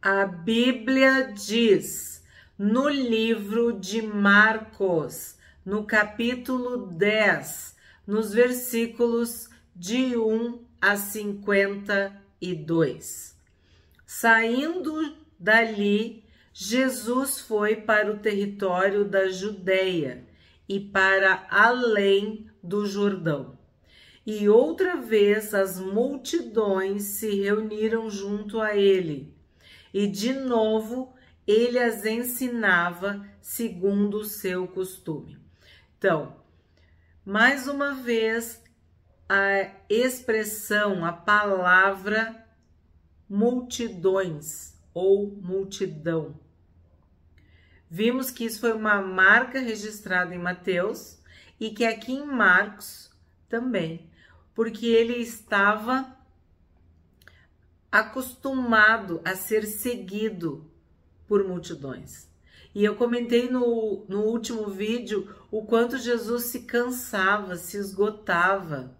A Bíblia diz no livro de Marcos, no capítulo 10, nos versículos de 1 a 52. Saindo dali, Jesus foi para o território da Judeia e para além do Jordão. E outra vez as multidões se reuniram junto a ele. E de novo ele as ensinava segundo o seu costume. Então, mais uma vez, a expressão, a palavra multidões ou multidão. Vimos que isso foi uma marca registrada em Mateus e que aqui em Marcos também, porque ele estava acostumado a ser seguido por multidões. E eu comentei no último vídeo o quanto Jesus se cansava, se esgotava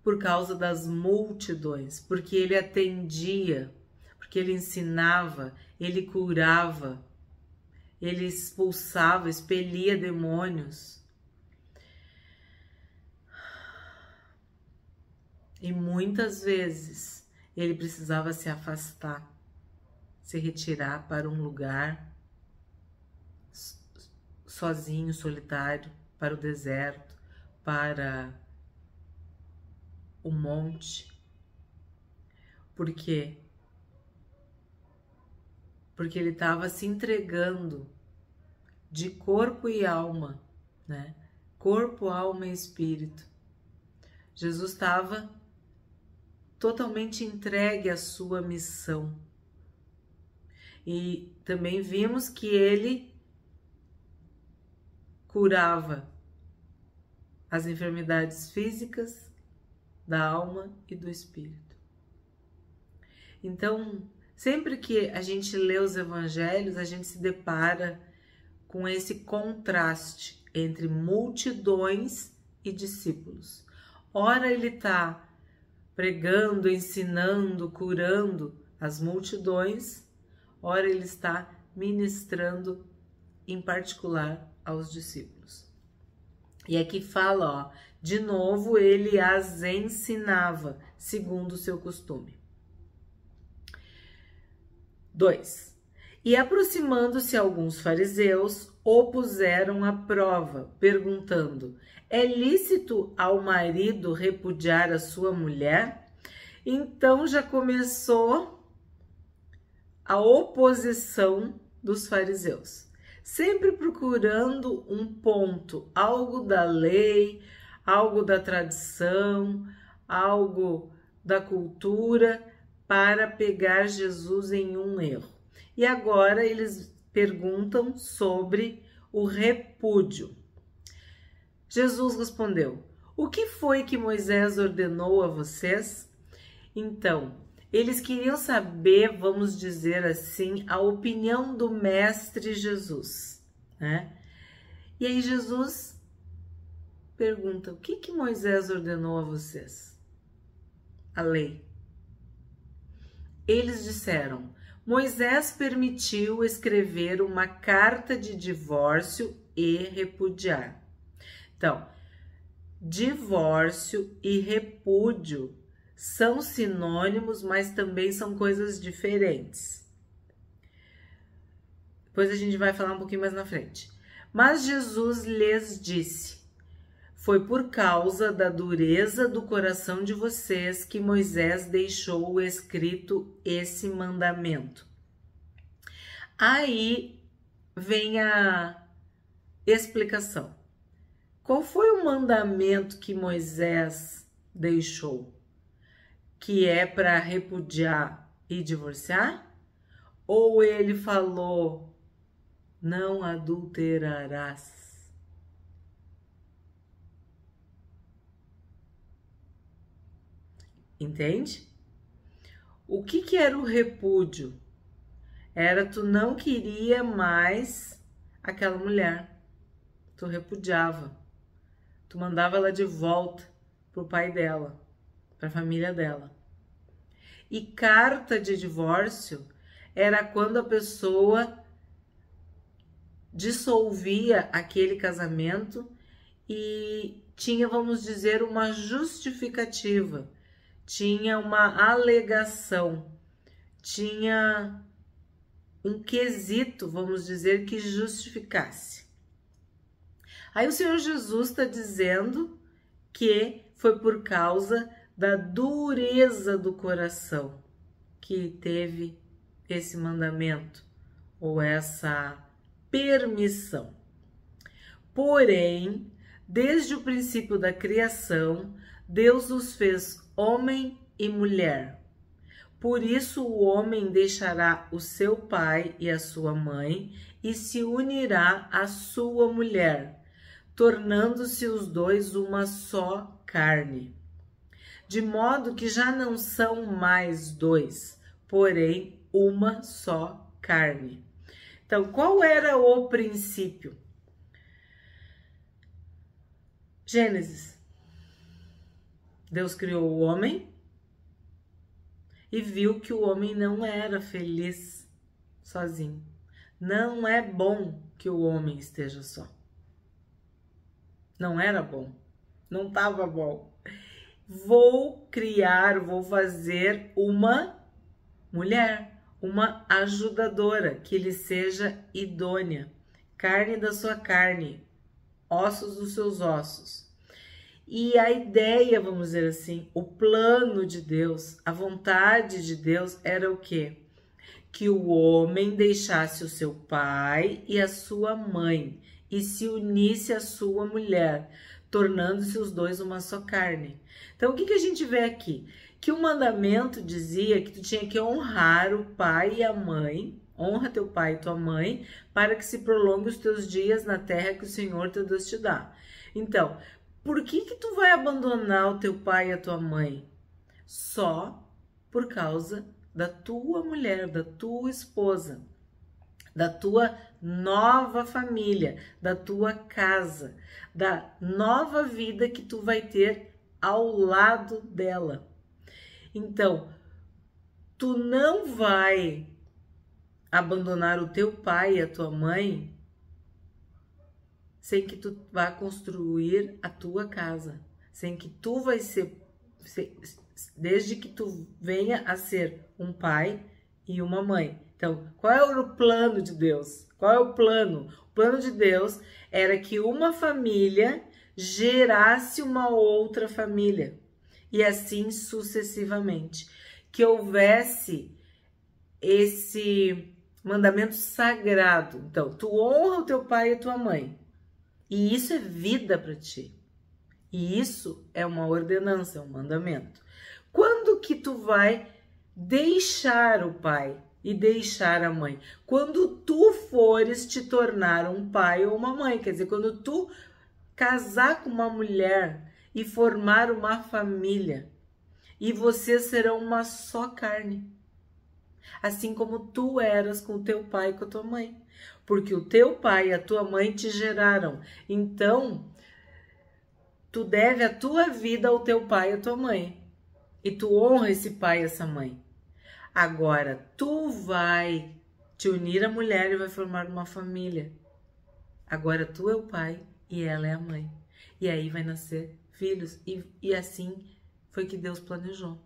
por causa das multidões, porque ele atendia, porque ele ensinava, ele curava, ele expulsava, expelia demônios. E muitas vezes ele precisava se afastar, se retirar para um lugar sozinho, solitário, para o deserto, para o monte. Por quê? Porque ele estava se entregando de corpo e alma, né? Corpo, alma e espírito. Jesus estava totalmente entregue à sua missão. E também vimos que ele curava as enfermidades físicas, da alma e do espírito. Então, sempre que a gente lê os evangelhos, a gente se depara com esse contraste entre multidões e discípulos. Ora ele está pregando, ensinando, curando as multidões, ora ele está ministrando em particular aos discípulos. E aqui fala, ó, de novo ele as ensinava, segundo o seu costume. 2. E aproximando-se alguns fariseus, o puseram à prova, perguntando: é lícito ao marido repudiar a sua mulher? Então já começou a oposição dos fariseus, sempre procurando um ponto, algo da lei, algo da tradição, algo da cultura, para pegar Jesus em um erro. E agora eles perguntam sobre o repúdio. Jesus respondeu: o que foi que Moisés ordenou a vocês? Então, eles queriam saber, vamos dizer assim, a opinião do mestre Jesus, né? E aí Jesus pergunta: o que Moisés ordenou a vocês? A lei. Eles disseram: Moisés permitiu escrever uma carta de divórcio e repudiar. Então, divórcio e repúdio são sinônimos, mas também são coisas diferentes. Depois a gente vai falar um pouquinho mais na frente. Mas Jesus lhes disse: foi por causa da dureza do coração de vocês que Moisés deixou escrito esse mandamento. Aí vem a explicação. Qual foi o mandamento que Moisés deixou? Que é para repudiar e divorciar? Ou ele falou: não adulterarás? Entende? O que era o repúdio? Era tu não queria mais aquela mulher. Tu repudiava. Tu mandava ela de volta pro pai dela, pra família dela. E carta de divórcio era quando a pessoa dissolvia aquele casamento e tinha, vamos dizer, uma justificativa, tinha uma alegação, tinha um quesito, vamos dizer, que justificasse. Aí o Senhor Jesus está dizendo que foi por causa da dureza do coração que teve esse mandamento ou essa permissão. Porém, desde o princípio da criação, Deus os fez homem e mulher. Por isso o homem deixará o seu pai e a sua mãe e se unirá à sua mulher, tornando-se os dois uma só carne. De modo que já não são mais dois, porém uma só carne. Então, qual era o princípio? Gênesis. Deus criou o homem e viu que o homem não era feliz sozinho. Não é bom que o homem esteja só. Não era bom. Não estava bom. Vou criar, vou fazer uma mulher, uma ajudadora que lhe seja idônea, carne da sua carne, ossos dos seus ossos. E a ideia, vamos dizer assim, o plano de Deus, a vontade de Deus era o quê? Que o homem deixasse o seu pai e a sua mãe e se unisse à sua mulher, tornando-se os dois uma só carne. Então, o que a gente vê aqui? Que o mandamento dizia que tu tinha que honrar o pai e a mãe, honra teu pai e tua mãe, para que se prolongue os teus dias na terra que o Senhor teu Deus te dá. Então, por que tu vai abandonar o teu pai e a tua mãe? Só por causa da tua mulher, da tua esposa, da tua nova família, da tua casa, da nova vida que tu vai ter ao lado dela. Então, tu não vai abandonar o teu pai e a tua mãe sem que tu vá construir a tua casa, sem que tu vai ser, desde que tu venha a ser um pai e uma mãe. Então, qual é o plano de Deus? Qual é o plano? O plano de Deus era que uma família gerasse uma outra família e assim sucessivamente. Que houvesse esse mandamento sagrado. Então, tu honra o teu pai e a tua mãe. E isso é vida para ti. E isso é uma ordenança, é um mandamento. Quando que tu vai deixar o pai e deixar a mãe? Quando tu fores te tornar um pai ou uma mãe. Quer dizer, quando tu casar com uma mulher e formar uma família. E vocês serão uma só carne. Assim como tu eras com o teu pai e com a tua mãe. Porque o teu pai e a tua mãe te geraram. Então, tu deve a tua vida ao teu pai e à tua mãe. E tu honra esse pai e essa mãe. Agora, tu vai te unir à mulher e vai formar uma família. Agora, tu é o pai e ela é a mãe. E aí vai nascer filhos. E assim foi que Deus planejou.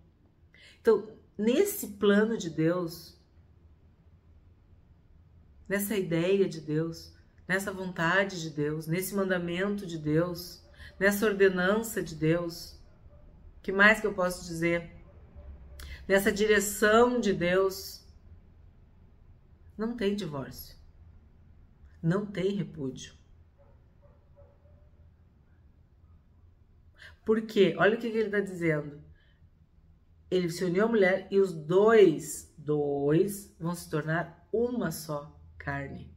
Então, nesse plano de Deus, nessa ideia de Deus, nessa vontade de Deus, nesse mandamento de Deus, nessa ordenança de Deus, que mais que eu posso dizer? Nessa direção de Deus, não tem divórcio, não tem repúdio. Por quê? Olha o que ele está dizendo. Ele se uniu à mulher e os dois vão se tornar uma só carne.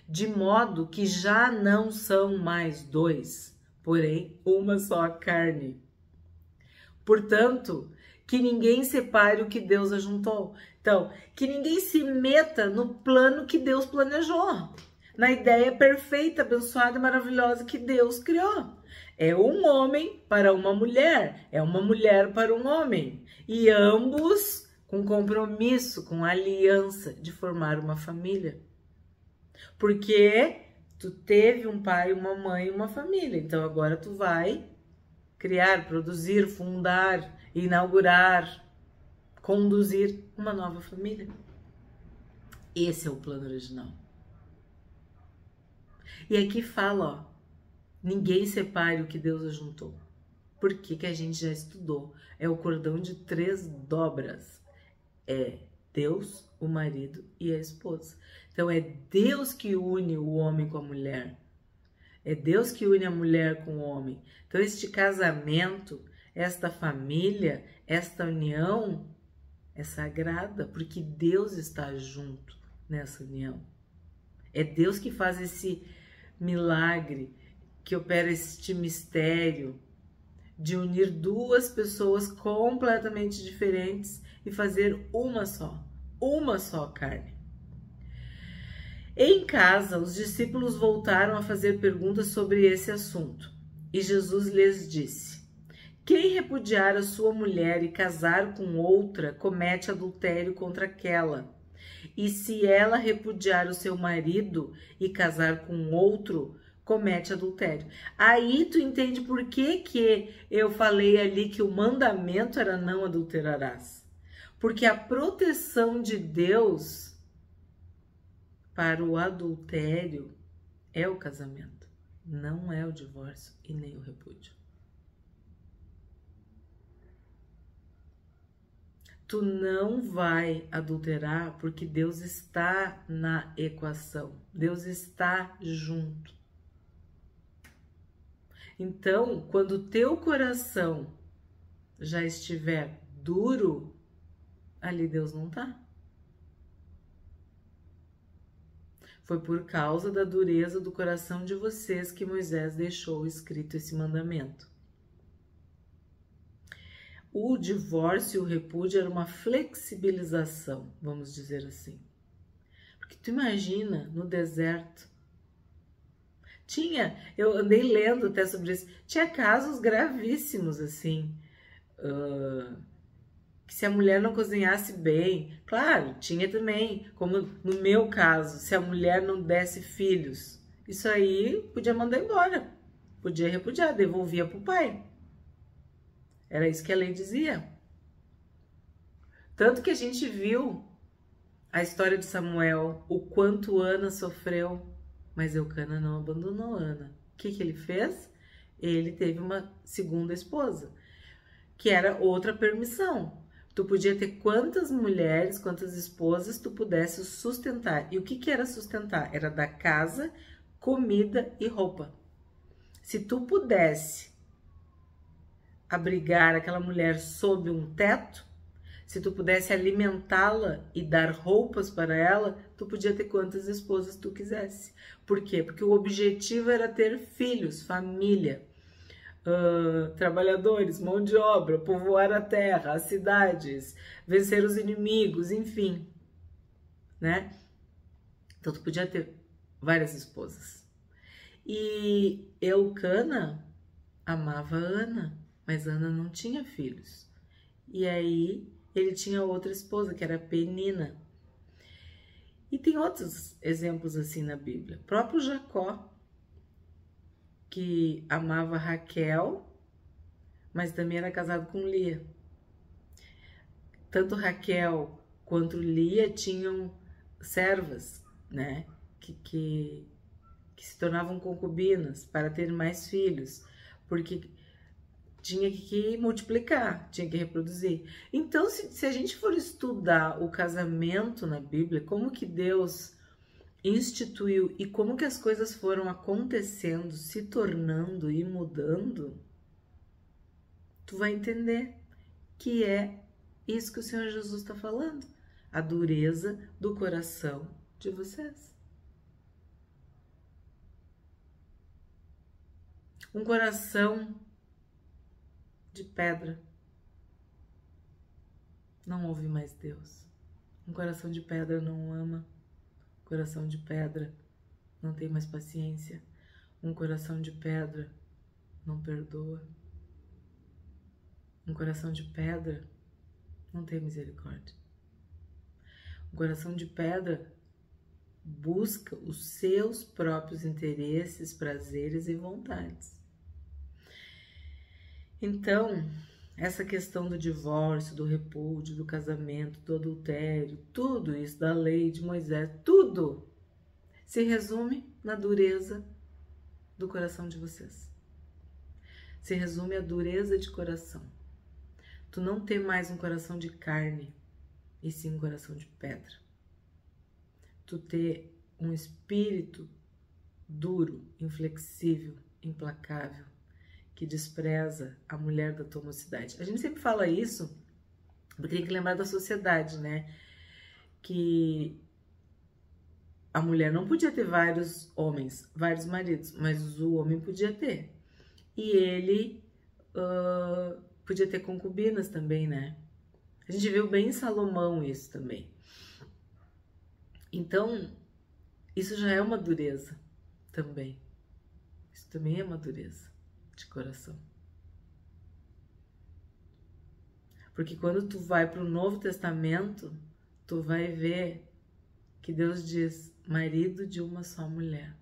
De modo que já não são mais dois, porém uma só carne. Portanto, que ninguém separe o que Deus ajuntou. Então, que ninguém se meta no plano que Deus planejou, na ideia perfeita, abençoada e maravilhosa que Deus criou. É um homem para uma mulher, é uma mulher para um homem, e ambos com compromisso, com aliança de formar uma família. Porque tu teve um pai, uma mãe, uma família. Então agora tu vai criar, produzir, fundar, inaugurar, conduzir uma nova família. Esse é o plano original. E aqui fala, ó, ninguém separe o que Deus ajuntou. Por que a gente já estudou? É o cordão de 3 dobras. É Deus, o marido e a esposa. Então é Deus que une o homem com a mulher. É Deus que une a mulher com o homem. Então este casamento, esta família, esta união é sagrada, porque Deus está junto nessa união. É Deus que faz esse milagre, que opera este mistério de unir 2 pessoas completamente diferentes e fazer uma só carne. Em casa, os discípulos voltaram a fazer perguntas sobre esse assunto, e Jesus lhes disse: quem repudiar a sua mulher e casar com outra, comete adultério contra aquela. E se ela repudiar o seu marido e casar com outro, comete adultério. Aí tu entende por que eu falei ali que o mandamento era não adulterarás. Porque a proteção de Deus para o adultério é o casamento, não é o divórcio e nem o repúdio. Tu não vai adulterar porque Deus está na equação, Deus está junto. Então, quando o teu coração já estiver duro, ali Deus não está. Foi por causa da dureza do coração de vocês que Moisés deixou escrito esse mandamento. O divórcio e o repúdio era uma flexibilização, vamos dizer assim. Porque tu imagina, no deserto, eu andei lendo até sobre isso, tinha casos gravíssimos, assim, que se a mulher não cozinhasse bem, claro, tinha também, como no meu caso, se a mulher não desse filhos, isso aí podia mandar embora, podia repudiar, devolvia para o pai. Era isso que a lei dizia. Tanto que a gente viu a história de Samuel, o quanto Ana sofreu, mas Eucana não abandonou Ana. O que ele fez? Ele teve uma segunda esposa, que era outra permissão. Tu podia ter quantas mulheres, quantas esposas tu pudesse sustentar. E o que era sustentar? Era dar casa, comida e roupa. Se tu pudesse abrigar aquela mulher sob um teto, se tu pudesse alimentá-la e dar roupas para ela, tu podia ter quantas esposas tu quisesse. Por quê? Porque o objetivo era ter filhos, família, trabalhadores, mão de obra, povoar a terra, as cidades, vencer os inimigos, enfim, né? Então tu podia ter várias esposas. E Eucana amava Ana, mas Ana não tinha filhos. E aí ele tinha outra esposa, que era Penina. E tem outros exemplos assim na Bíblia. O próprio Jacó, que amava Raquel, mas também era casado com Lia. Tanto Raquel quanto Lia tinham servas, né? Que se tornavam concubinas para ter mais filhos, porque tinha que multiplicar, tinha que reproduzir. Então, se a gente for estudar o casamento na Bíblia, como que Deus instituiu e como que as coisas foram acontecendo, se tornando e mudando, tu vai entender que é isso que o Senhor Jesus está falando, a dureza do coração de vocês. Um coração de pedra não ouve mais Deus. Um coração de pedra não ama. Um coração de pedra não tem mais paciência. Um coração de pedra não perdoa. Um coração de pedra não tem misericórdia. Um coração de pedra busca os seus próprios interesses, prazeres e vontades. Então, essa questão do divórcio, do repúdio, do casamento, do adultério, tudo isso, da lei de Moisés, tudo se resume na dureza do coração de vocês. Se resume à dureza de coração. Tu não ter mais um coração de carne, e sim um coração de pedra. Tu ter um espírito duro, inflexível, implacável, que despreza a mulher da tua mocidade. A gente sempre fala isso, porque tem que lembrar da sociedade, né? Que a mulher não podia ter vários homens, vários maridos, mas o homem podia ter. E ele podia ter concubinas também, né? A gente viu bem em Salomão isso também. Então, isso já é uma dureza também. Isso também é uma dureza de coração. Porque quando tu vai para o Novo Testamento, tu vai ver que Deus diz, marido de uma só mulher.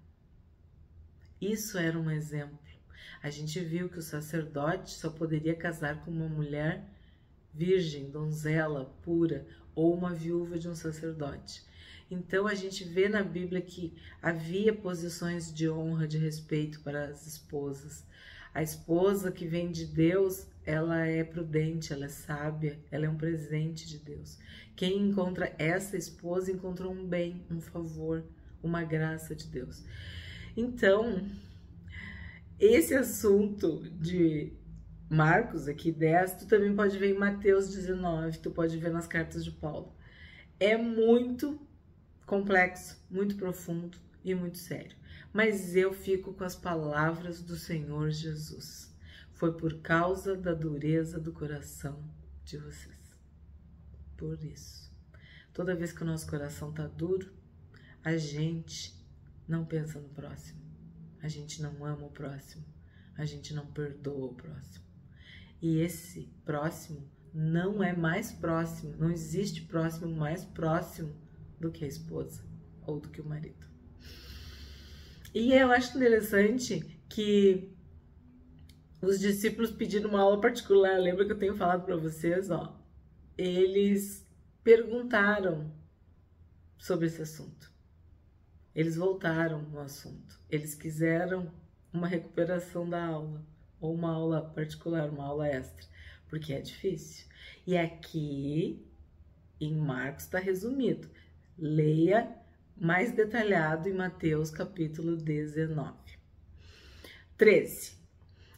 Isso era um exemplo. A gente viu que o sacerdote só poderia casar com uma mulher virgem, donzela, pura, ou uma viúva de um sacerdote. Então a gente vê na Bíblia que havia posições de honra, de respeito para as esposas. A esposa que vem de Deus, ela é prudente, ela é sábia, ela é um presente de Deus. Quem encontra essa esposa encontrou um bem, um favor, uma graça de Deus. Então, esse assunto de Marcos, aqui 10, tu também pode ver em Mateus 19, tu pode ver nas cartas de Paulo. É muito complexo, muito profundo e muito sério. Mas eu fico com as palavras do Senhor Jesus. Foi por causa da dureza do coração de vocês. Por isso. Toda vez que o nosso coração tá duro, a gente não pensa no próximo. A gente não ama o próximo. A gente não perdoa o próximo. E esse próximo não é mais próximo, não existe próximo mais próximo do que a esposa ou do que o marido. E eu acho interessante que os discípulos pediram uma aula particular, lembra que eu tenho falado para vocês, ó? Eles perguntaram sobre esse assunto. Eles voltaram no assunto. Eles quiseram uma recuperação da aula. Ou uma aula particular, uma aula extra, porque é difícil. E aqui, em Marcos, está resumido. Leia mais detalhado em Mateus, capítulo 19. 13.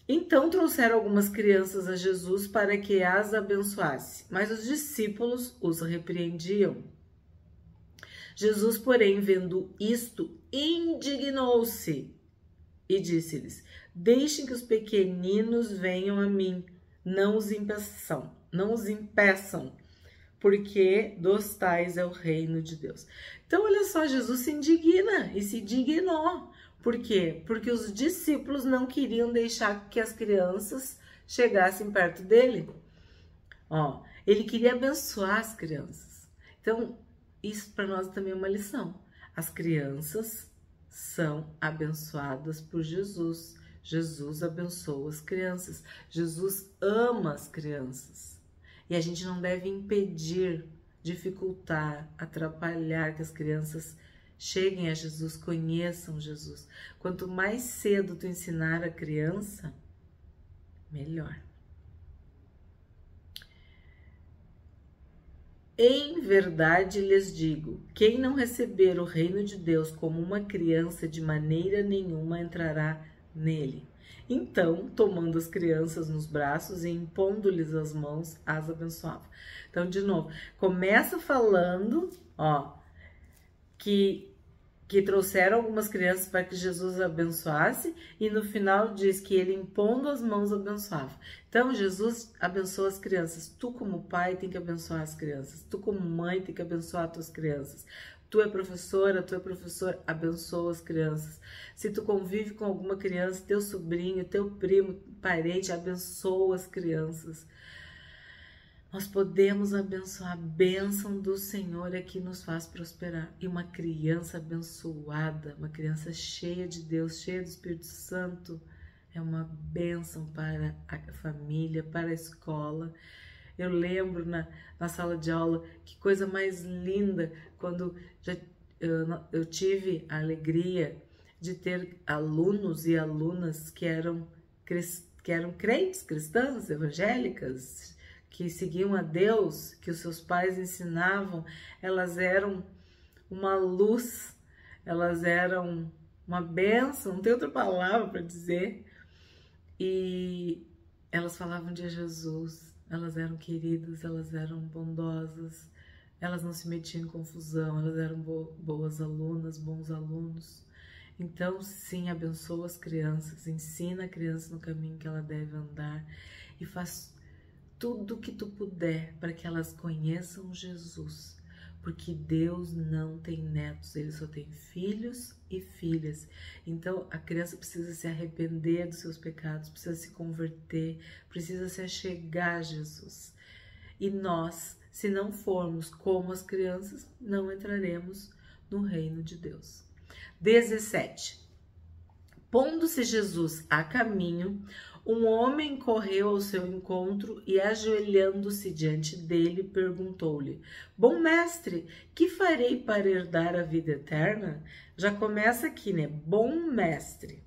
Então trouxeram algumas crianças a Jesus para que as abençoasse, mas os discípulos os repreendiam. Jesus, porém, vendo isto, indignou-se e disse-lhes: deixem que os pequeninos venham a mim, não os impeçam, porque dos tais é o reino de Deus. Então, olha só, Jesus se indigna e se dignou. Por quê? Porque os discípulos não queriam deixar que as crianças chegassem perto dele. Ó, ele queria abençoar as crianças. Então, isso para nós também é uma lição. As crianças são abençoadas por Jesus. Jesus abençoa as crianças. Jesus ama as crianças. E a gente não deve impedir, dificultar, atrapalhar que as crianças cheguem a Jesus, conheçam Jesus. Quanto mais cedo tu ensinar a criança, melhor. Em verdade lhes digo, quem não receber o reino de Deus como uma criança, de maneira nenhuma entrará nele. Então, tomando as crianças nos braços e impondo-lhes as mãos, as abençoava. Então, de novo, começa falando, ó, que trouxeram algumas crianças para que Jesus abençoasse, e no final diz que ele, impondo as mãos, abençoava. Então, Jesus abençoa as crianças. Tu, como pai, tem que abençoar as crianças. Tu, como mãe, tem que abençoar as tuas crianças. Tu é professora, tu é professor, abençoa as crianças. Se tu convive com alguma criança, teu sobrinho, teu primo, parente, abençoa as crianças. nós podemos abençoar. A bênção do Senhor é que nos faz prosperar. E uma criança abençoada, uma criança cheia de Deus, cheia do Espírito Santo, é uma bênção para a família, para a escola. Eu lembro na sala de aula, que coisa mais linda, quando eu tive a alegria de ter alunos e alunas que eram crentes, cristãs, evangélicas, que seguiam a Deus, que os seus pais ensinavam. Elas eram uma luz, elas eram uma bênção, não tem outra palavra para dizer. E elas falavam de Jesus, elas eram queridas, elas eram bondosas, elas não se metiam em confusão, elas eram boas alunas, bons alunos. Então, sim, abençoa as crianças, ensina a criança no caminho que ela deve andar e faz tudo que tu puder para que elas conheçam Jesus, porque Deus não tem netos, Ele só tem filhos e filhas. Então a criança precisa se arrepender dos seus pecados, precisa se converter, precisa se achegar a Jesus. E nós, se não formos como as crianças, não entraremos no reino de Deus. 17. Pondo-se Jesus a caminho, um homem correu ao seu encontro e, ajoelhando-se diante dele, perguntou-lhe: Bom mestre, que farei para herdar a vida eterna? Já começa aqui, né? Bom mestre.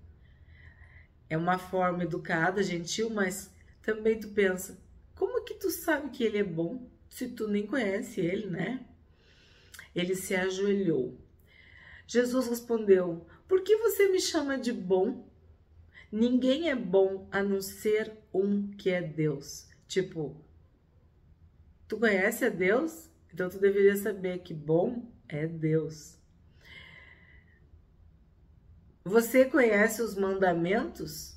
É uma forma educada, gentil, mas também tu pensa, como que tu sabe que ele é bom se tu nem conhece ele, né? Ele se ajoelhou. Jesus respondeu: Por que você me chama de bom? Ninguém é bom a não ser um que é Deus. Tipo, tu conhece a Deus? Então tu deveria saber que bom é Deus. Você conhece os mandamentos?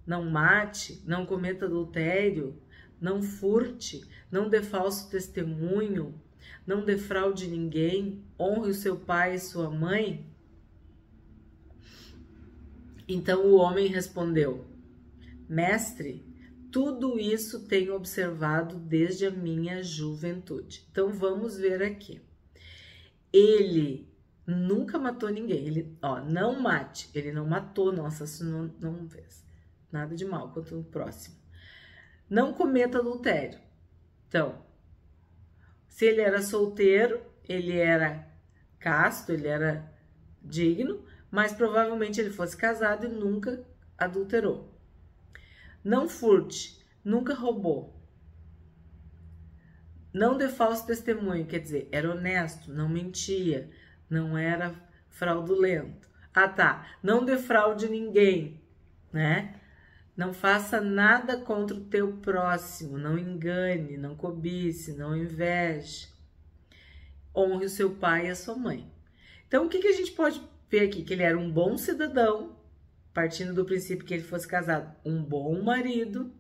Não mate, não cometa adultério, não furte, não dê falso testemunho, não defraude ninguém, honre o seu pai e sua mãe. Então o homem respondeu: Mestre, tudo isso tenho observado desde a minha juventude. Então vamos ver aqui. Ele nunca matou ninguém. Ele, não mate. Ele não matou, não assassinou, não fez nada de mal quanto o próximo. Não cometa adultério. Então, se ele era solteiro, ele era casto, ele era digno, mas provavelmente ele fosse casado e nunca adulterou. Não furte, nunca roubou. Não dê falso testemunho, quer dizer, era honesto, não mentia, não era fraudulento. Não defraude ninguém, né? Não faça nada contra o teu próximo, não engane, não cobice, não inveje. Honre o seu pai e a sua mãe. Então, o que a gente pode ver aqui? Que ele era um bom cidadão, partindo do princípio que ele fosse casado, um bom marido,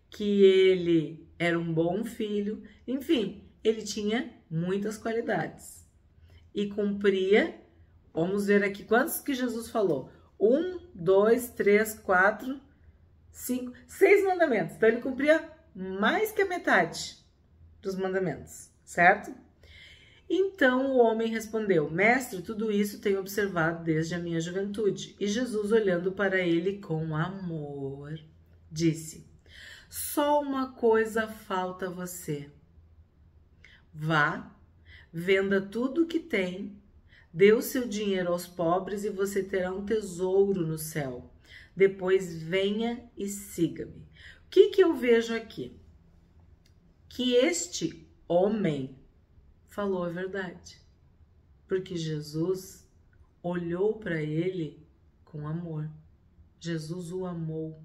que ele era um bom filho, enfim, ele tinha muitas qualidades. E cumpria, vamos ver aqui, quantos que Jesus falou? 1, 2, 3, 4, 5, 6 mandamentos. Então, ele cumpria mais que a metade dos mandamentos, certo? Então o homem respondeu: Mestre, tudo isso tenho observado desde a minha juventude. E Jesus, olhando para ele com amor, disse: Só uma coisa falta a você. Vá, venda tudo o que tem, dê o seu dinheiro aos pobres e você terá um tesouro no céu. Depois venha e siga-me. O que eu vejo aqui? Que este homem falou a verdade, porque Jesus olhou para ele com amor. Jesus o amou.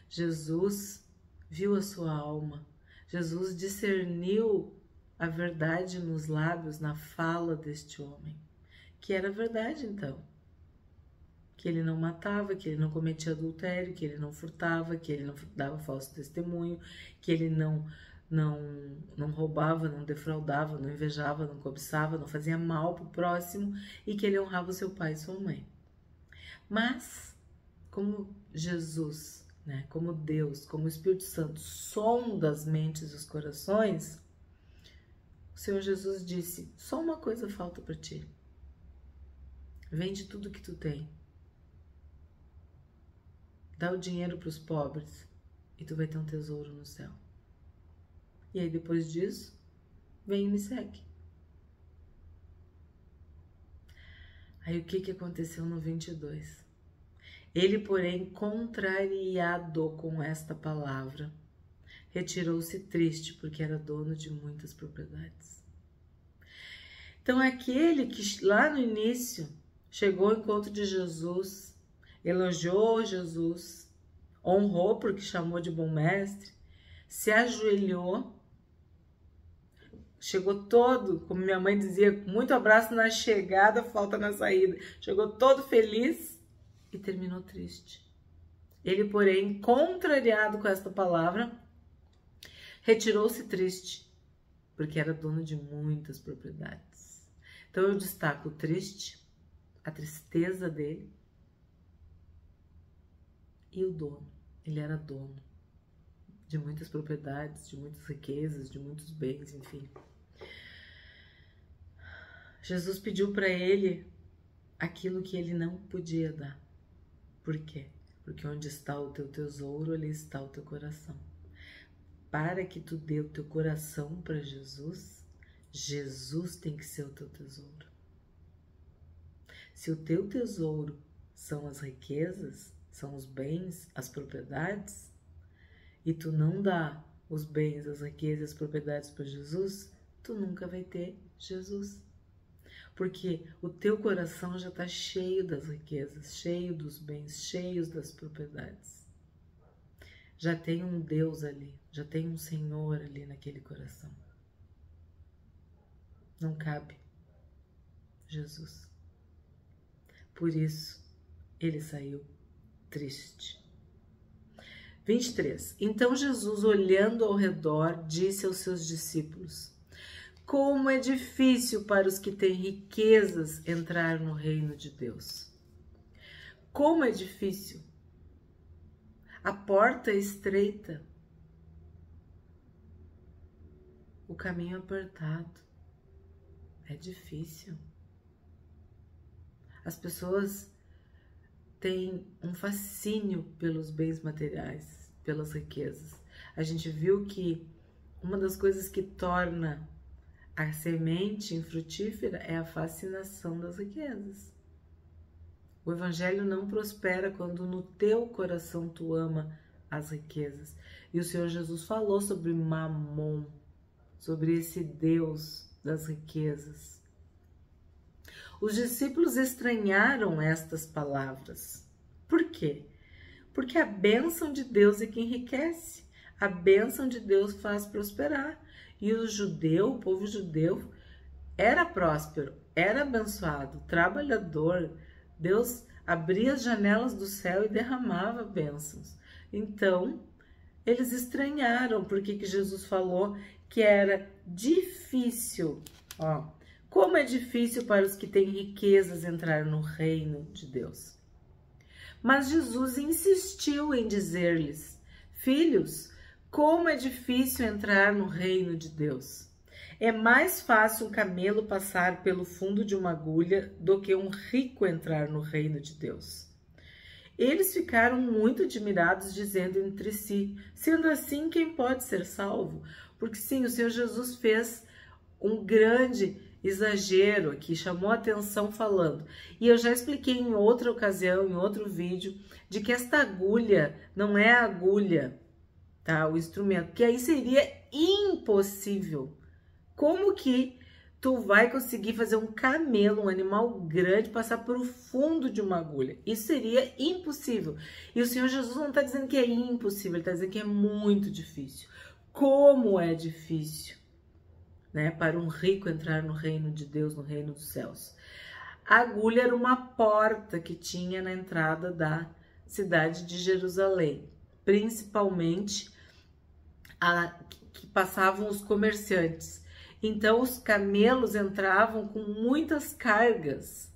Jesus viu a sua alma. Jesus discerniu a verdade nos lábios, na fala deste homem, que era verdade então. Que ele não matava, que ele não cometia adultério, que ele não furtava, que ele não dava falso testemunho, que ele não roubava, não defraudava, não invejava, não cobiçava, não fazia mal para o próximo e que ele honrava o seu pai e sua mãe. Mas, como Jesus, né, como Deus, como o Espírito Santo sonda as mentes e os corações, Senhor Jesus disse: só uma coisa falta para ti. Vende tudo que tu tem. Dá o dinheiro para os pobres e tu vai ter um tesouro no céu. E aí depois disso, vem e me segue. Aí o que aconteceu no 22? Ele, porém, contrariado com esta palavra, retirou-se triste, porque era dono de muitas propriedades. Então, aquele que lá no início chegou ao encontro de Jesus, elogiou Jesus, honrou porque chamou de bom mestre, se ajoelhou, chegou todo, como minha mãe dizia, muito abraço na chegada, falta na saída. Chegou todo feliz e terminou triste. Ele, porém, contrariado com esta palavra, retirou-se triste, porque era dono de muitas propriedades. Então eu destaco o triste, a tristeza dele e o dono. Ele era dono de muitas propriedades, de muitas riquezas, de muitos bens, enfim. Jesus pediu para ele aquilo que ele não podia dar. Por quê? Porque onde está o teu tesouro, ali está o teu coração. Para que tu dê o teu coração para Jesus, Jesus tem que ser o teu tesouro. Se o teu tesouro são as riquezas, são os bens, as propriedades, e tu não dá os bens, as riquezas e as propriedades para Jesus, tu nunca vai ter Jesus. Porque o teu coração já está cheio das riquezas, cheio dos bens, cheio das propriedades. Já tem um Deus ali, já tem um Senhor ali naquele coração. Não cabe Jesus. Por isso, ele saiu triste. 23. Então Jesus, olhando ao redor, disse aos seus discípulos: como é difícil para os que têm riquezas entrar no reino de Deus. Como é difícil. A porta é estreita. O caminho apertado. É difícil. As pessoas têm um fascínio pelos bens materiais, pelas riquezas. A gente viu que uma das coisas que torna a semente infrutífera é a fascinação das riquezas. O evangelho não prospera quando no teu coração tu ama as riquezas. E o Senhor Jesus falou sobre Mamon, sobre esse Deus das riquezas. Os discípulos estranharam estas palavras. Por quê? Porque a bênção de Deus é que enriquece. A bênção de Deus faz prosperar. E o povo judeu, era próspero, era abençoado, trabalhador. Deus abria as janelas do céu e derramava bênçãos. Então, eles estranharam porque que Jesus falou que era difícil. Como é difícil para os que têm riquezas entrar no reino de Deus. Mas Jesus insistiu em dizer-lhes: filhos, como é difícil entrar no reino de Deus. É mais fácil um camelo passar pelo fundo de uma agulha do que um rico entrar no reino de Deus. Eles ficaram muito admirados, dizendo entre si: sendo assim, quem pode ser salvo? Porque sim, o Senhor Jesus fez um grande exagero aqui, chamou a atenção falando. E eu já expliquei em outra ocasião, em outro vídeo, de que esta agulha não é a agulha, tá? O instrumento, que aí seria impossível. Como que tu vai conseguir fazer um camelo, um animal grande, passar por o fundo de uma agulha? Isso seria impossível. E o Senhor Jesus não está dizendo que é impossível, ele está dizendo que é muito difícil. Como é difícil, né, para um rico entrar no reino de Deus, no reino dos céus. A agulha era uma porta que tinha na entrada da cidade de Jerusalém, principalmente que passavam os comerciantes. Então os camelos entravam com muitas cargas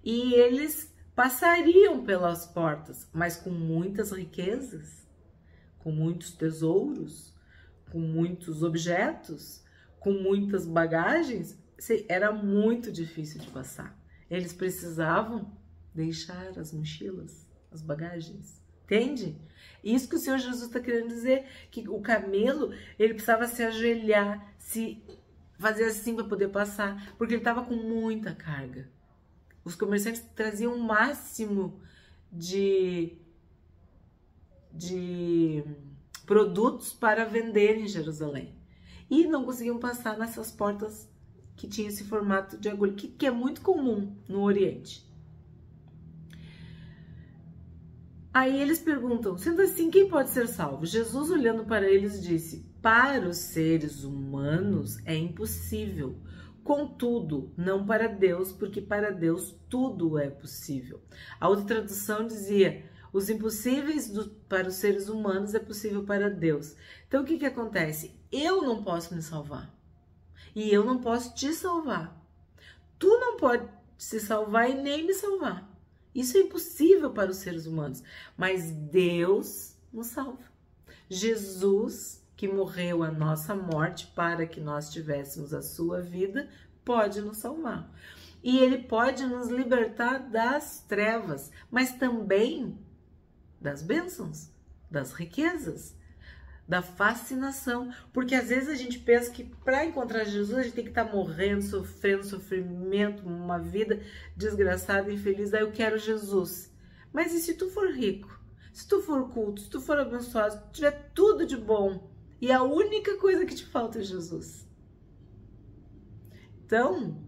e eles passariam pelas portas, mas com muitas riquezas, com muitos tesouros, com muitos objetos, com muitas bagagens, era muito difícil de passar. Eles precisavam deixar as mochilas, as bagagens. Entende? Isso que o Senhor Jesus está querendo dizer, que o camelo, ele precisava se ajoelhar, se fazer assim para poder passar, porque ele estava com muita carga. Os comerciantes traziam o máximo de produtos para vender em Jerusalém. E não conseguiam passar nessas portas que tinham esse formato de agulha, que é muito comum no Oriente. Aí eles perguntam, sendo assim, quem pode ser salvo? Jesus, olhando para eles, disse, para os seres humanos é impossível, contudo, não para Deus, porque para Deus tudo é possível. A outra tradução dizia, os impossíveis para os seres humanos é possível para Deus. Então, o que acontece? Eu não posso me salvar. E eu não posso te salvar. Tu não pode se salvar e nem me salvar. Isso é impossível para os seres humanos. Mas Deus nos salva. Jesus, que morreu a nossa morte para que nós tivéssemos a sua vida, pode nos salvar. E Ele pode nos libertar das trevas, mas também das bênçãos, das riquezas, da fascinação. Porque às vezes a gente pensa que para encontrar Jesus a gente tem que estar morrendo, sofrendo, sofrimento, uma vida desgraçada, infeliz. Aí eu quero Jesus. Mas e se tu for rico? Se tu for culto, se tu for abençoado, se tu tiver tudo de bom e a única coisa que te falta é Jesus? Então,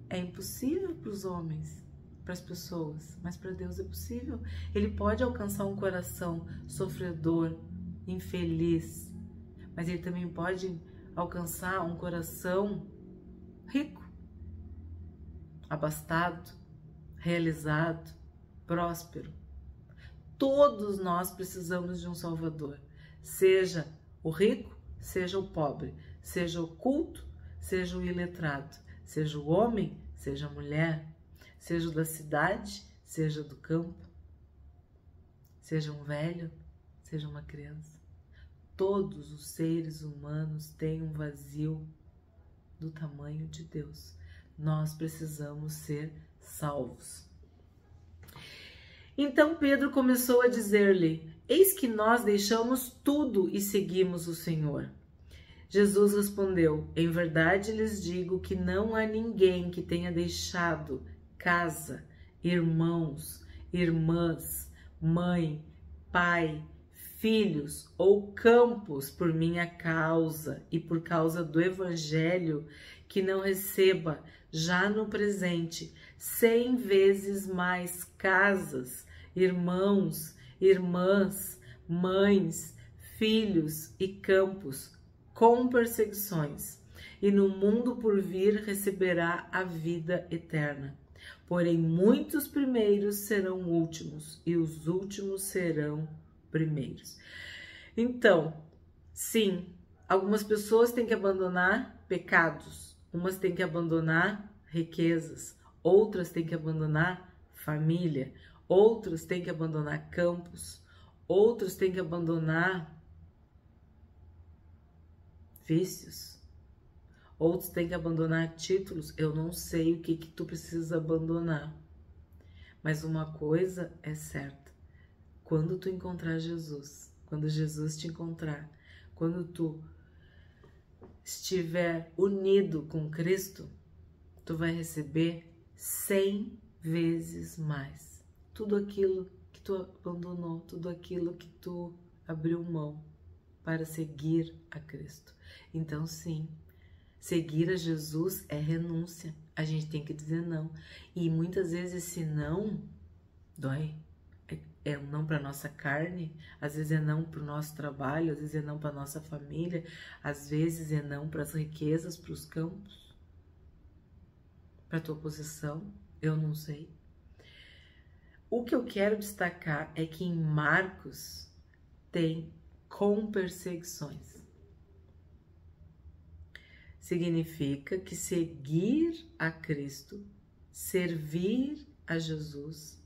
é impossível para os homens, para as pessoas, mas para Deus é possível. Ele pode alcançar um coração sofredor, infeliz, mas Ele também pode alcançar um coração rico, abastado, realizado, próspero. Todos nós precisamos de um Salvador, seja o rico, seja o pobre, seja o culto, seja o iletrado, seja o homem, seja a mulher, seja o da cidade, seja do campo, seja um velho, seja uma criança. Todos os seres humanos têm um vazio do tamanho de Deus. Nós precisamos ser salvos. Então Pedro começou a dizer-lhe, eis que nós deixamos tudo e seguimos o Senhor. Jesus respondeu, em verdade lhes digo que não há ninguém que tenha deixado casa, irmãos, irmãs, mãe, pai, filhos ou campos por minha causa e por causa do Evangelho, que não receba já no presente 100 vezes mais casas, irmãos, irmãs, mães, filhos e campos, com perseguições, e no mundo por vir receberá a vida eterna. Porém, muitos primeiros serão últimos, e os últimos serão primeiros. Então, sim, algumas pessoas têm que abandonar pecados, umas têm que abandonar riquezas, outras têm que abandonar família, outras têm que abandonar campos, outros têm que abandonar vícios, outros têm que abandonar títulos. Eu não sei o que tu precisa abandonar, mas uma coisa é certa, quando tu encontrar Jesus, quando Jesus te encontrar, quando tu estiver unido com Cristo, tu vai receber 100 vezes mais tudo aquilo que tu abandonou, tudo aquilo que tu abriu mão para seguir a Cristo. Então, sim, seguir a Jesus é renúncia. A gente tem que dizer não. E muitas vezes esse não dói. É um não para nossa carne, às vezes é não para o nosso trabalho, às vezes é não para nossa família, às vezes é não para as riquezas, para os campos, para a tua posição, eu não sei. O que eu quero destacar é que em Marcos tem com perseguições. Significa que seguir a Cristo, servir a Jesus,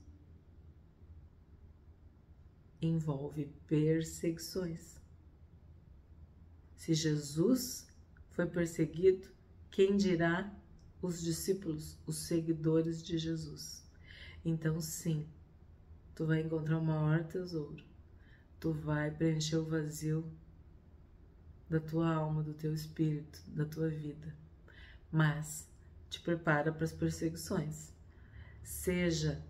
envolve perseguições. Se Jesus foi perseguido, quem dirá os discípulos, os seguidores de Jesus? Então, sim, tu vai encontrar o maior tesouro. Tu vai preencher o vazio da tua alma, do teu espírito, da tua vida. Mas te prepara para as perseguições. Seja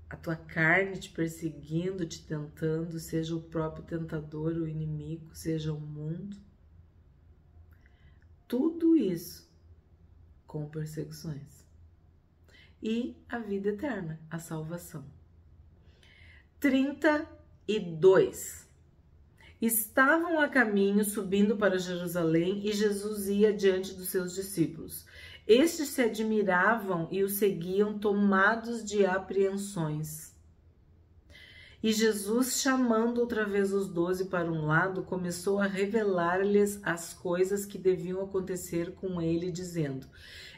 a tua carne te perseguindo, te tentando, seja o próprio tentador, o inimigo, seja o mundo. Tudo isso com perseguições. E a vida eterna, a salvação. 32. Estavam a caminho, subindo para Jerusalém, e Jesus ia diante dos seus discípulos. Estes se admiravam e o seguiam, tomados de apreensões. E Jesus, chamando outra vez os 12 para um lado, começou a revelar-lhes as coisas que deviam acontecer com ele, dizendo: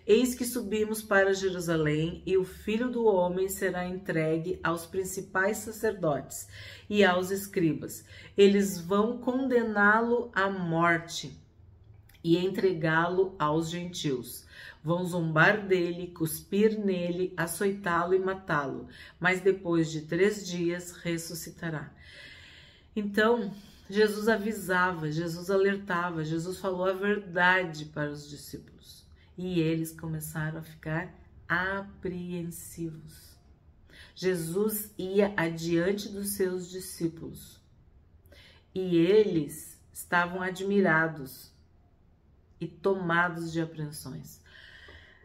Eis que subimos para Jerusalém, e o Filho do Homem será entregue aos principais sacerdotes e aos escribas. Eles vão condená-lo à morte e entregá-lo aos gentios. Vão zombar dele, cuspir nele, açoitá-lo e matá-lo, mas depois de 3 dias ressuscitará. Então, Jesus avisava, Jesus alertava, Jesus falou a verdade para os discípulos. E eles começaram a ficar apreensivos. Jesus ia adiante dos seus discípulos e eles estavam admirados e tomados de apreensões.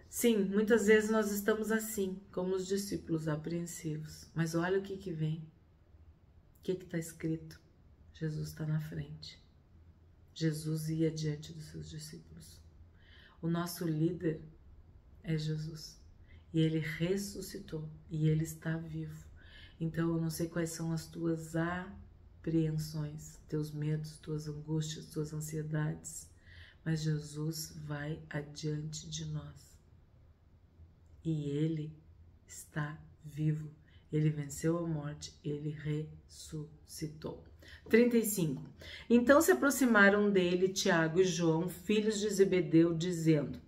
Sim, muitas vezes nós estamos assim, como os discípulos, apreensivos. Mas olha o que vem. O que está escrito? Jesus está na frente. Jesus ia diante dos seus discípulos. O nosso líder é Jesus. E ele ressuscitou. E ele está vivo. Então eu não sei quais são as tuas apreensões, teus medos, tuas angústias, tuas ansiedades. Mas Jesus vai adiante de nós. E ele está vivo. Ele venceu a morte, ele ressuscitou. 35. Então se aproximaram dele Tiago e João, filhos de Zebedeu, dizendo: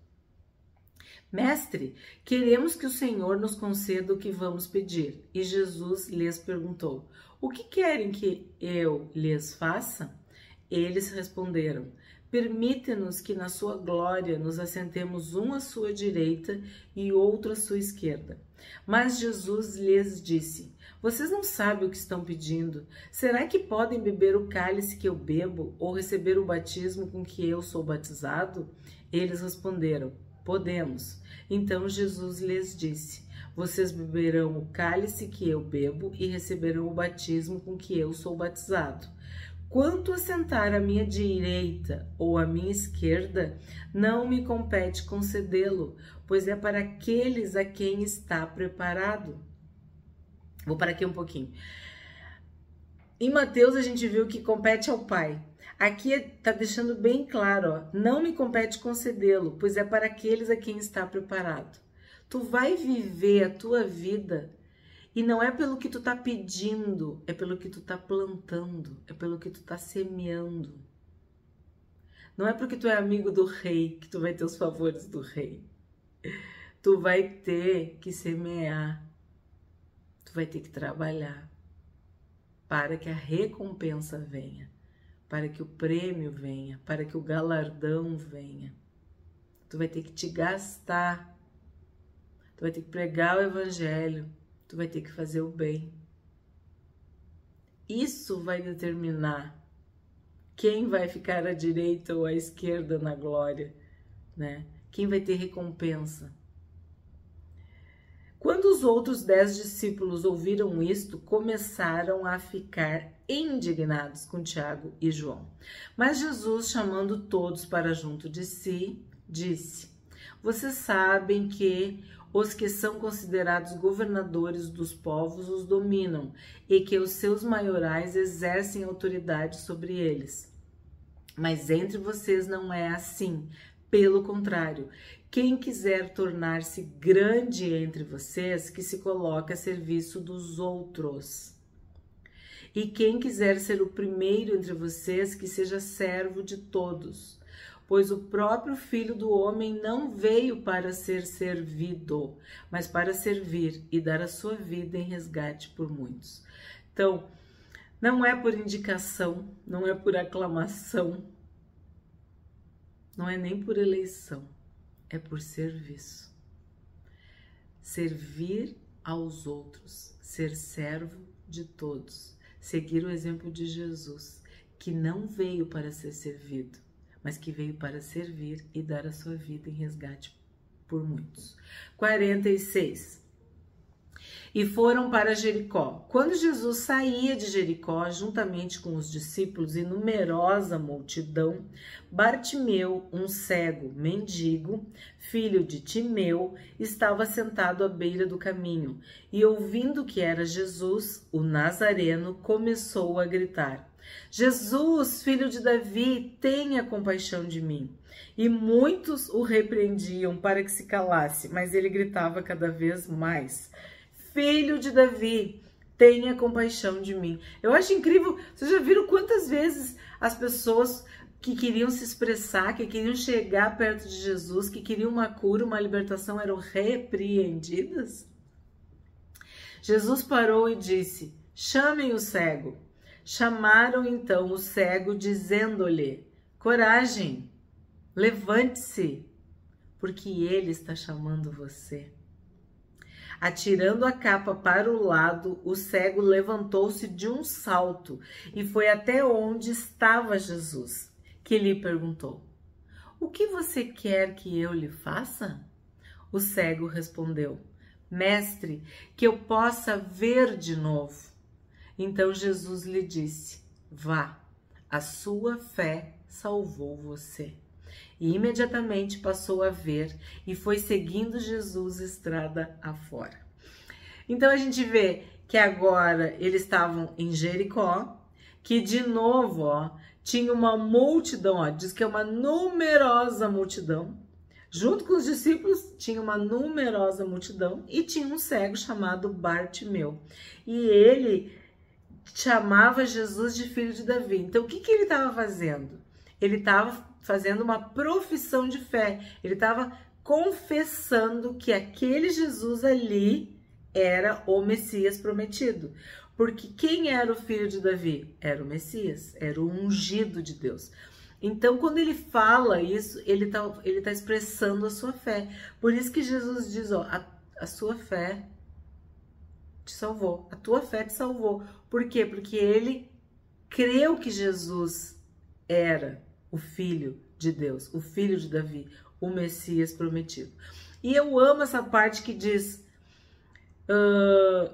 Mestre, queremos que o Senhor nos conceda o que vamos pedir. E Jesus lhes perguntou: O que querem que eu lhes faça? Eles responderam: Permite-nos que na sua glória nos assentemos um à sua direita e outro à sua esquerda. Mas Jesus lhes disse: Vocês não sabem o que estão pedindo. Será que podem beber o cálice que eu bebo ou receber o batismo com que eu sou batizado? Eles responderam: Podemos. Então Jesus lhes disse: Vocês beberão o cálice que eu bebo e receberão o batismo com que eu sou batizado. Quanto a sentar à minha direita ou à minha esquerda, não me compete concedê-lo, pois é para aqueles a quem está preparado. Vou parar aqui um pouquinho. Em Mateus a gente viu que compete ao Pai. Aqui está deixando bem claro, ó, não me compete concedê-lo, pois é para aqueles a quem está preparado. Tu vai viver a tua vida e não é pelo que tu tá pedindo, é pelo que tu tá plantando, é pelo que tu tá semeando. Não é porque tu é amigo do rei que tu vai ter os favores do rei. Tu vai ter que semear, tu vai ter que trabalhar para que a recompensa venha, para que o prêmio venha, para que o galardão venha. Tu vai ter que te gastar, tu vai ter que pregar o evangelho, tu vai ter que fazer o bem. Isso vai determinar quem vai ficar à direita ou à esquerda na glória, né? Quem vai ter recompensa. Quando os outros 10 discípulos ouviram isto, começaram a ficar indignados com Tiago e João. Mas Jesus, chamando todos para junto de si, disse: Vocês sabem que os que são considerados governadores dos povos os dominam e que os seus maiorais exercem autoridade sobre eles. Mas entre vocês não é assim. Pelo contrário, quem quiser tornar-se grande entre vocês, que se coloque a serviço dos outros. E quem quiser ser o primeiro entre vocês, que seja servo de todos. pois o próprio Filho do Homem não veio para ser servido, mas para servir e dar a sua vida em resgate por muitos. Então, não é por indicação, não é por aclamação, não é nem por eleição, é por serviço. Servir aos outros, ser servo de todos, seguir o exemplo de Jesus, que não veio para ser servido, mas que veio para servir e dar a sua vida em resgate por muitos. 46. E foram para Jericó. Quando Jesus saía de Jericó, juntamente com os discípulos e numerosa multidão, Bartimeu, um cego, mendigo, filho de Timeu, estava sentado à beira do caminho, e ouvindo que era Jesus, o Nazareno, começou a gritar: Jesus, filho de Davi, tenha compaixão de mim. E muitos o repreendiam para que se calasse, mas ele gritava cada vez mais: Filho de Davi, tenha compaixão de mim. Eu acho incrível, vocês já viram quantas vezes as pessoas que queriam se expressar, que queriam chegar perto de Jesus, que queriam uma cura, uma libertação, eram repreendidas? Jesus parou e disse: chamem o cego. Chamaram então o cego, dizendo-lhe: coragem, levante-se, porque ele está chamando você. Atirando a capa para o lado, o cego levantou-se de um salto e foi até onde estava Jesus, que lhe perguntou: o que você quer que eu lhe faça? O cego respondeu: Mestre, que eu possa ver de novo. Então Jesus lhe disse: vá, a sua fé salvou você. E imediatamente passou a ver e foi seguindo Jesus estrada afora. Então a gente vê que agora eles estavam em Jericó, que de novo, tinha uma multidão, diz que é uma numerosa multidão. Junto com os discípulos tinha uma numerosa multidão e tinha um cego chamado Bartimeu. E ele chamava Jesus de filho de Davi. Então o que ele estava fazendo? Ele estava fazendo uma profissão de fé. Ele estava confessando que aquele Jesus ali era o Messias prometido. Porque quem era o filho de Davi? Era o Messias, era o ungido de Deus. Então, quando ele fala isso, ele tá expressando a sua fé. Por isso que Jesus diz, a sua fé te salvou, a tua fé te salvou. Por quê? Porque ele creu que Jesus era o Filho de Deus, o Filho de Davi, o Messias prometido. E eu amo essa parte que diz: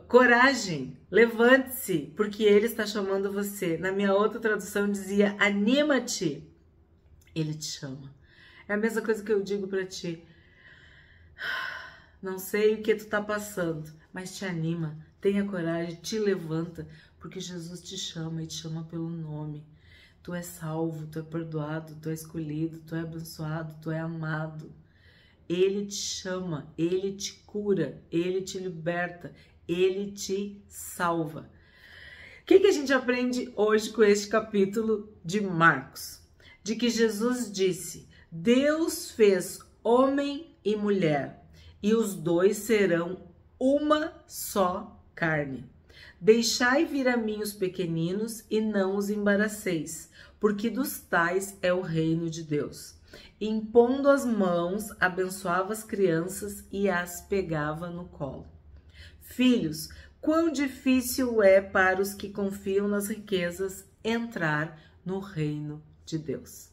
coragem, levante-se, porque ele está chamando você. Na minha outra tradução dizia: anima-te, ele te chama. É a mesma coisa que eu digo para ti. Não sei o que tu tá passando, mas te anima, tenha coragem, te levanta, porque Jesus te chama e te chama pelo nome. Tu é salvo, tu é perdoado, tu é escolhido, tu é abençoado, tu é amado. Ele te chama, ele te cura, ele te liberta, ele te salva. O que a gente aprende hoje com este capítulo de Marcos? De que Jesus disse: Deus fez homem e mulher, e os dois serão uma só carne. Deixai vir a mim os pequeninos e não os embaraceis, porque dos tais é o reino de Deus. Impondo as mãos, abençoava as crianças e as pegava no colo. Filhos, quão difícil é para os que confiam nas riquezas entrar no reino de Deus.